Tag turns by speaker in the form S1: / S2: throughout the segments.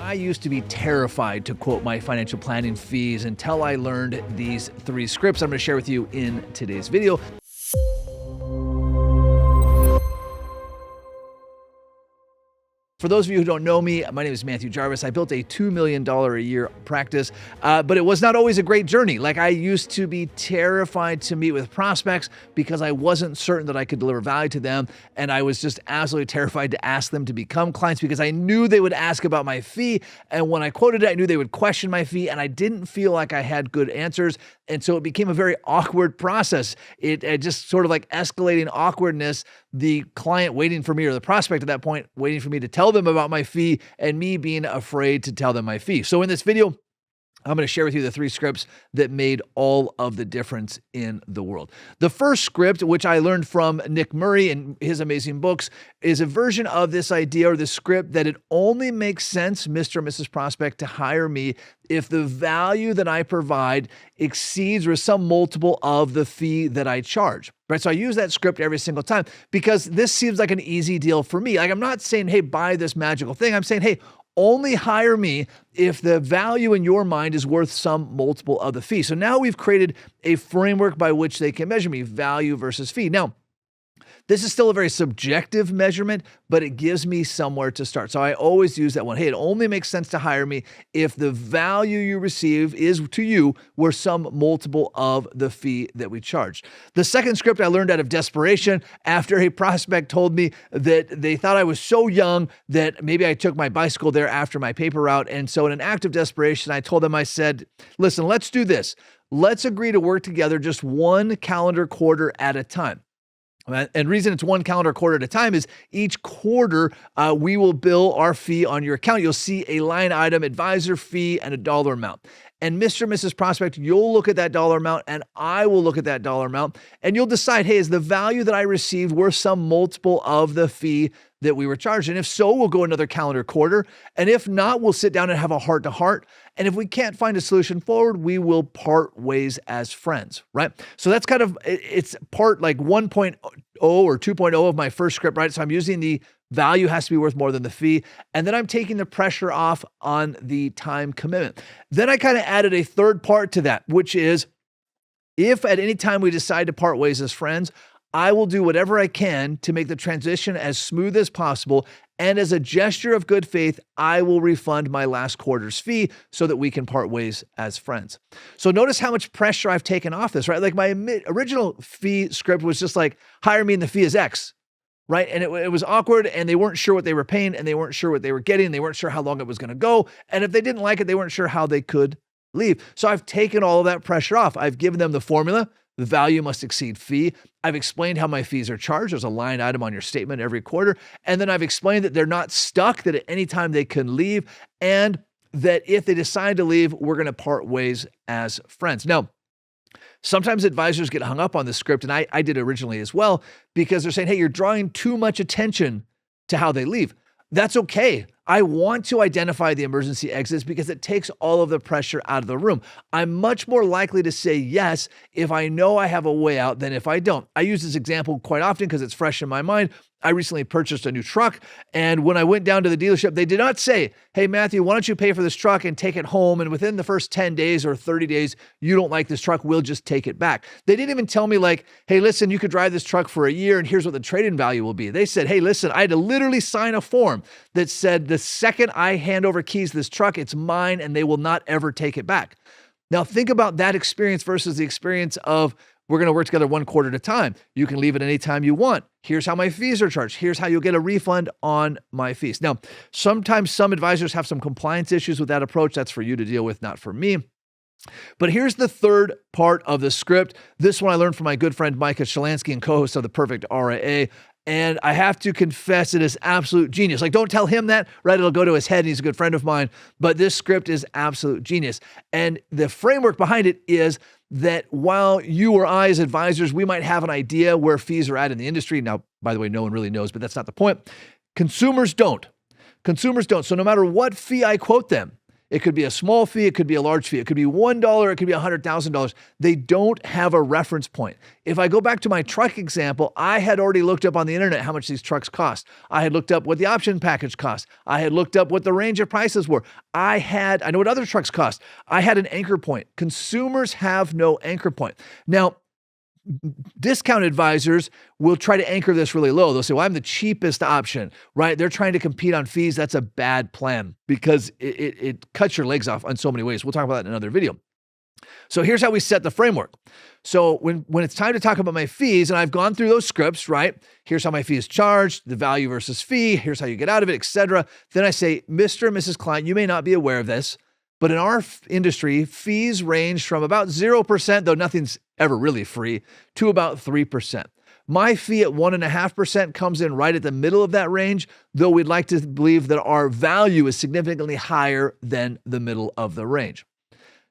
S1: I used to be terrified to quote my financial planning fees until I learned these 3 scripts I'm going to share with you in today's video. For those of you who don't know me, my name is Matthew Jarvis. I built a $2 million a year practice, but it was not always a great journey. Like, I used to be terrified to meet with prospects because I wasn't certain that I could deliver value to them. And I was just absolutely terrified to ask them to become clients because I knew they would ask about my fee. And when I quoted it, I knew they would question my fee, and I didn't feel like I had good answers. And so it became a very awkward process. It just sort of like escalating awkwardness, the client waiting for me, or the prospect at that point waiting for me to tell them about my fee, and me being afraid to tell them my fee. So in this video, I'm going to share with you the 3 scripts that made all of the difference in the world. The first script, which I learned from Nick Murray in his amazing books, is a version of this idea, or this script, that it only makes sense, Mr. or Mrs. Prospect, to hire me if the value that I provide exceeds or is some multiple of the fee that I charge. Right? So I use that script every single time because this seems like an easy deal for me. Like, I'm not saying, hey, buy this magical thing. I'm saying, hey, only hire me if the value in your mind is worth some multiple of the fee. So now we've created a framework by which they can measure me, value versus fee. Now, this is still a very subjective measurement, but it gives me somewhere to start. So I always use that one. Hey, it only makes sense to hire me if the value you receive is to you worth some multiple of the fee that we charge. The second script I learned out of desperation after a prospect told me that they thought I was so young that maybe I took my bicycle there after my paper route. And so in an act of desperation, I told them, I said, listen, let's do this. Let's agree to work together just 1 calendar quarter at a time. And reason it's 1 calendar quarter at a time is each quarter, we will bill our fee on your account. You'll see a line item, advisor fee, and a dollar amount. And Mr. and Mrs. Prospect, you'll look at that dollar amount, and I will look at that dollar amount, and you'll decide, hey, is the value that I received worth some multiple of the fee that we were charged? And if so, we'll go another calendar quarter. And if not, we'll sit down and have a heart-to-heart. And if we can't find a solution forward, we will part ways as friends, right? So that's kind of, it's part like 1.0 or 2.0 of my first script, right? So I'm using the value has to be worth more than the fee. And then I'm taking the pressure off on the time commitment. Then I kind of added a third part to that, which is if at any time we decide to part ways as friends, I will do whatever I can to make the transition as smooth as possible. And as a gesture of good faith, I will refund my last quarter's fee so that we can part ways as friends. So notice how much pressure I've taken off this, right? Like, my original fee script was just like, hire me and the fee is X, right? And it was awkward, and they weren't sure what they were paying, and they weren't sure what they were getting. They weren't sure how long it was going to go. And if they didn't like it, they weren't sure how they could leave. So I've taken all of that pressure off. I've given them the formula. The value must exceed fee. I've explained how my fees are charged. There's a line item on your statement every quarter. And then I've explained that they're not stuck, that at any time they can leave, and that if they decide to leave, we're going to part ways as friends. Now, sometimes advisors get hung up on this script, and I did originally as well, because they're saying, hey, you're drawing too much attention to how they leave. That's okay. I want to identify the emergency exits because it takes all of the pressure out of the room. I'm much more likely to say yes if I know I have a way out than if I don't. I use this example quite often because it's fresh in my mind. I recently purchased a new truck, and when I went down to the dealership, they did not say, hey, Matthew, why don't you pay for this truck and take it home, and within the first 10 days or 30 days, you don't like this truck, we'll just take it back. They didn't even tell me like, hey, listen, you could drive this truck for a year, and here's what the trade-in value will be. They said, hey, listen, I had to literally sign a form that said the second I hand over keys to this truck, it's mine, and they will not ever take it back. Now, think about that experience versus the experience of, we're going to work together 1 quarter at a time. You can leave at any time you want. Here's how my fees are charged. Here's how you'll get a refund on my fees. Now, sometimes some advisors have some compliance issues with that approach. That's for you to deal with, not for me. But here's the third part of the script. This one I learned from my good friend Micah Shalansky and co-host of The Perfect RIA. And I have to confess, it is absolute genius. Like, don't tell him that, right? It'll go to his head, and he's a good friend of mine. But this script is absolute genius. And the framework behind it is that while you or I as advisors, we might have an idea where fees are at in the industry. Now, by the way, no one really knows, but that's not the point. Consumers don't. Consumers don't. So no matter what fee I quote them, It could be a small fee. It could be a large fee. It could be $1. It could be $100,000. They don't have a reference point. If I go back to my truck example, I had already looked up on the internet how much these trucks cost. I had looked up what the option package cost. I had looked up what the range of prices were. I know what other trucks cost. I had an anchor point. Consumers have no anchor point. Now, discount advisors will try to anchor this really low. They'll say, well, I'm the cheapest option, right? They're trying to compete on fees. That's a bad plan because it cuts your legs off on so many ways. We'll talk about that in another video. So here's how we set the framework. So when it's time to talk about my fees, and I've gone through those scripts, right? Here's how my fee is charged, the value versus fee, here's how you get out of it, etc. Then I say, Mr. and Mrs. Client, you may not be aware of this, but in our industry, fees range from about 0%, though nothing's ever really free, to about 3%. My fee at 1.5% comes in right at the middle of that range, though we'd like to believe that our value is significantly higher than the middle of the range.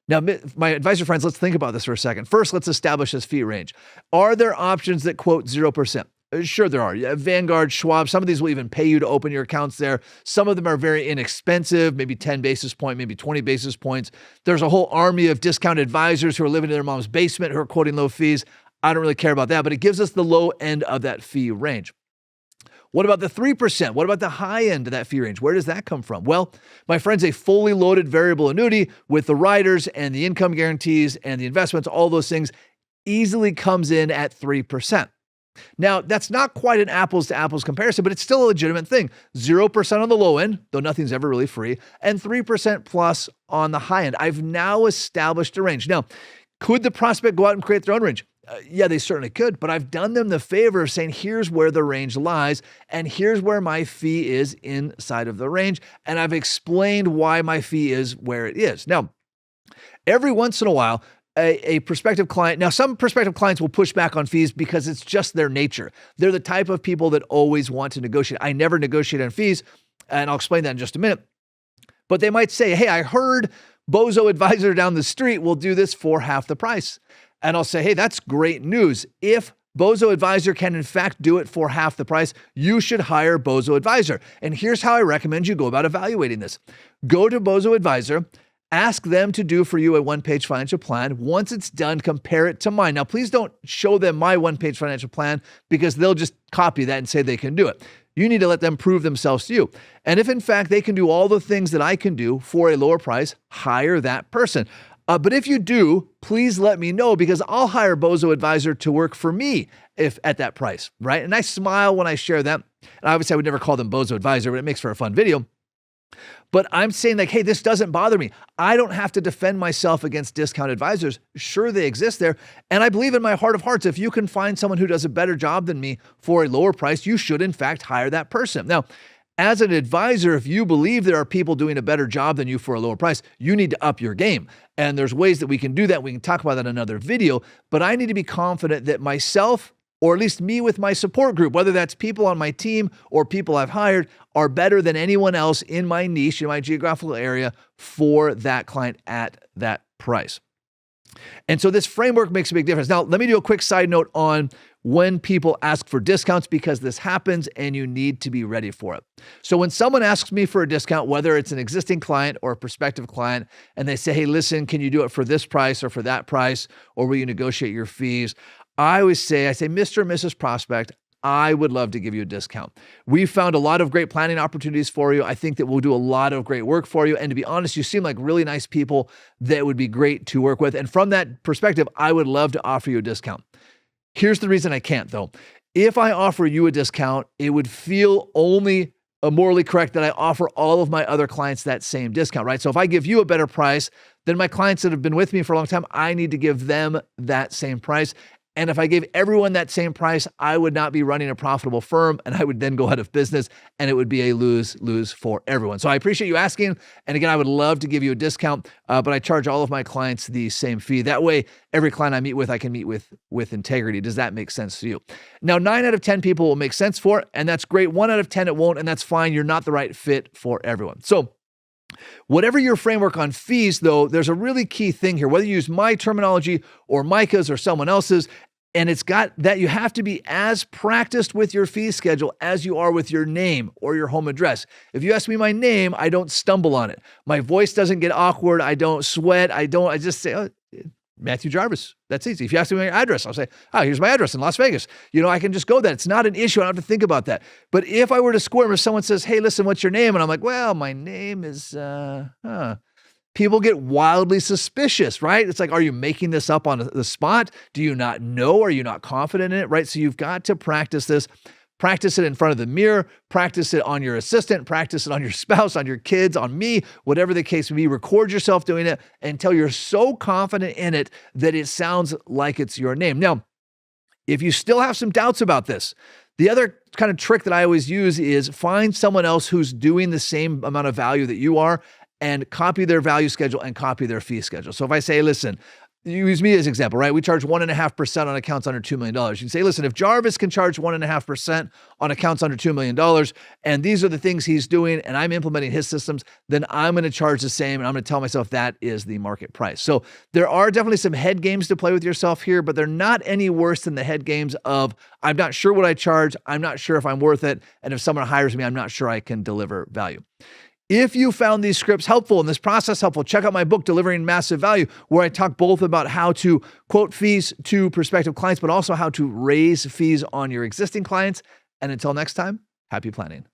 S1: Now, my advisor friends, let's think about this for a second. First, let's establish this fee range. Are there options that quote 0%? Sure, there are. Vanguard, Schwab, some of these will even pay you to open your accounts there. Some of them are very inexpensive, maybe 10 basis points, maybe 20 basis points. There's a whole army of discount advisors who are living in their mom's basement who are quoting low fees. I don't really care about that, but it gives us the low end of that fee range. What about the 3%? What about the high end of that fee range? Where does that come from? Well, my friends, a fully loaded variable annuity with the riders and the income guarantees and the investments, all those things easily comes in at 3%. Now, that's not quite an apples to apples comparison, but it's still a legitimate thing. 0% on the low end, though nothing's ever really free, and 3% plus on the high end. I've now established a range. Now, could the prospect go out and create their own range? Yeah, they certainly could, but I've done them the favor of saying, here's where the range lies, and here's where my fee is inside of the range, and I've explained why my fee is where it is. Now, every once in a while, a prospective client, now some prospective clients will push back on fees because it's just their nature. They're the type of people that always want to negotiate. I never negotiate on fees, and I'll explain that in just a minute. But they might say, hey, I heard Bozo Advisor down the street will do this for half the price. And I'll say, hey, that's great news. If Bozo Advisor can in fact do it for half the price, you should hire Bozo Advisor. And here's how I recommend you go about evaluating this. Go to Bozo Advisor, ask them to do for you a one-page financial plan. Once it's done, compare it to mine. Now, please don't show them my one-page financial plan because they'll just copy that and say they can do it. You need to let them prove themselves to you. And if in fact they can do all the things that I can do for a lower price, hire that person. But if you do, please let me know because I'll hire Bozo Advisor to work for me if at that price, right? And I smile when I share that. And obviously I would never call them Bozo Advisor, but it makes for a fun video. But I'm saying like, hey, this doesn't bother me. I don't have to defend myself against discount advisors. Sure, they exist there. And I believe in my heart of hearts, if you can find someone who does a better job than me for a lower price, you should in fact hire that person. Now, as an advisor, if you believe there are people doing a better job than you for a lower price, you need to up your game. And there's ways that we can do that. We can talk about that in another video. But I need to be confident that myself, or at least me with my support group, whether that's people on my team or people I've hired, are better than anyone else in my niche, in my geographical area for that client at that price. And so this framework makes a big difference. Now, let me do a quick side note on when people ask for discounts because this happens and you need to be ready for it. So when someone asks me for a discount, whether it's an existing client or a prospective client, and they say, hey, listen, can you do it for this price or for that price, or will you negotiate your fees? I say, Mr. and Mrs. Prospect, I would love to give you a discount. We've found a lot of great planning opportunities for you. I think that we'll do a lot of great work for you. And to be honest, you seem like really nice people that would be great to work with. And from that perspective, I would love to offer you a discount. Here's the reason I can't though. If I offer you a discount, it would feel only morally correct that I offer all of my other clients that same discount, right? So if I give you a better price, then my clients that have been with me for a long time, I need to give them that same price. And if I gave everyone that same price, I would not be running a profitable firm and I would then go out of business and it would be a lose-lose for everyone. So I appreciate you asking. And again, I would love to give you a discount, but I charge all of my clients the same fee. That way, every client I meet with, I can meet with integrity. Does that make sense to you? Now, 9 out of 10 people will make sense for it, and that's great. 1 out of 10, it won't, and that's fine. You're not the right fit for everyone. So whatever your framework on fees, though, there's a really key thing here. Whether you use my terminology or Micah's or someone else's, And it's got that you have to be as practiced with your fee schedule as you are with your name or your home address. If you ask me my name, I don't stumble on it. My voice doesn't get awkward. I don't sweat. I just say, oh, Matthew Jarvis. That's easy. If you ask me my address, I'll say, oh, here's my address in Las Vegas. I can just go there. It's not an issue. I don't have to think about that. But if I were to squirm, if someone says, hey, listen, what's your name? And I'm like, well, my name is, people get wildly suspicious, right? It's like, are you making this up on the spot? Do you not know? Are you not confident in it, right? So you've got to practice this. Practice it in front of the mirror, practice it on your assistant, practice it on your spouse, on your kids, on me, whatever the case may be. Record yourself doing it until you're so confident in it that it sounds like it's your name. Now, if you still have some doubts about this, the other kind of trick that I always use is find someone else who's doing the same amount of value that you are and copy their value schedule and copy their fee schedule. So if I say, listen, you use me as an example, right? We charge 1.5% on accounts under $2 million. You can say, listen, if Jarvis can charge 1.5% on accounts under $2 million, and these are the things he's doing, and I'm implementing his systems, then I'm going to charge the same, and I'm going to tell myself that is the market price. So there are definitely some head games to play with yourself here, but they're not any worse than the head games of, I'm not sure what I charge, I'm not sure if I'm worth it, and if someone hires me, I'm not sure I can deliver value. If you found these scripts helpful and this process helpful, check out my book, Delivering Massive Value, where I talk both about how to quote fees to prospective clients, but also how to raise fees on your existing clients. And until next time, happy planning.